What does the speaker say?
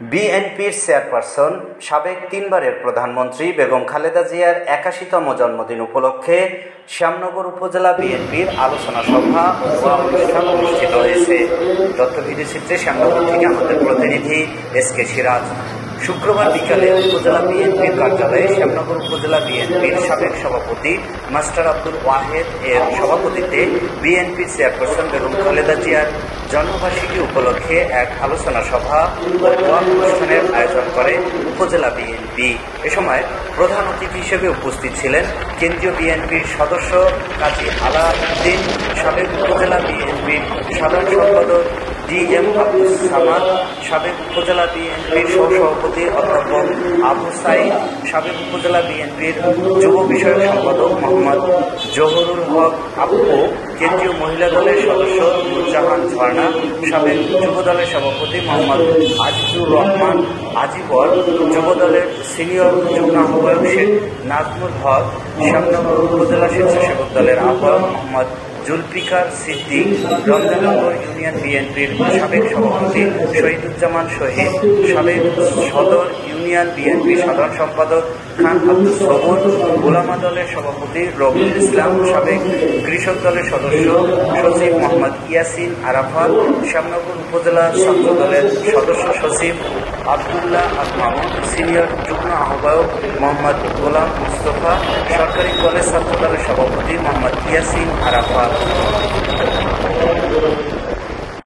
বিএনপির চেয়ারপারসন সাবেক তিনবারের প্রধানমন্ত্রী বেগম খালেদা জিয়ার ৮১তম জন্মদিন উপলক্ষে শ্যামনগর উপজেলা বিএনপির আলোচনা সভা ও অনুষ্ঠান অনুষ্ঠিত হয়েছে। তথ্যভিডিওচিত্রে শ্যামনগর থেকে আমাদের প্রতিনিধি এসকে সিরাজ। শুক্রবার বিকালে উপজেলা বিএনপির কার্যালয়ে শ্যামনগর উপজেলা বিএনপির সাবেক সভাপতি মাস্টার আব্দুল ওয়াহেদ এর সভাপতিত্বে বিএনপির চেয়ারপারসন বেগম খালেদা জিয়ার জন্মবার্ষিকী উপলক্ষে এক আলোচনা সভা ও দোয়া অনুষ্ঠানের আয়োজন করে উপজেলা বিএনপি। এ সময় প্রধান অতিথি হিসেবে উপস্থিত ছিলেন কেন্দ্রীয় বিএনপির সদস্য কাজী আলাউদ্দিন, সাবেক উপজেলা বিএনপির সাধারণ সম্পাদক DM আব্দুল সামাদ, সাবেক উপজেলা বিএনপির সহসভাপতি অধ্যাপক আবু সাইদ, সাবেক উপজেলা বিএনপির যুব বিষয়ক সম্পাদক মোহাম্মদ জহুরুল হক আপু, কেন্দ্রীয় মহিলা দলের সদস্য নুরজাহান ঝর্ণা, সাবেক যুব দলের সভাপতি মোহাম্মদ আজিজুর রহমান আজিবর, যুব দলের সিনিয়র যুগ্ম আহ্বায়ক শেখ নাজমুল হক, শ্যামনগর উপজেলা স্বেচ্ছাসেবক দলের আহ্বায়ক মোহাম্মদ জুলফিকার সিদ্দিক, রমজাননগর ইউনিয়ন বিএনপির সাবেক সভাপতি শহীদুজ্জামান শহীদ, সাবেক সদর ইউনিয়ন বিএনপির সাধারণ সম্পাদক খান আব্দুল সবুর, গোলামা দলের সভাপতি রবিউল ইসলাম, সাবেক কৃষক দলের সদস্য সচিব মোহাম্মদ ইয়াসিন আরাফাত, শ্যামনগর উপজেলা ছাত্র দলের সদস্য সচিব আবদুল্লাহ আল মামুন, সিনিয়র যুগ্ম আহ্বায়ক মোহাম্মদ গোলাম মুস্তফা, সরকারি কলেজ ছাত্র দলের সভাপতি মোহাম্মদ ইয়াসিন আরাফাত।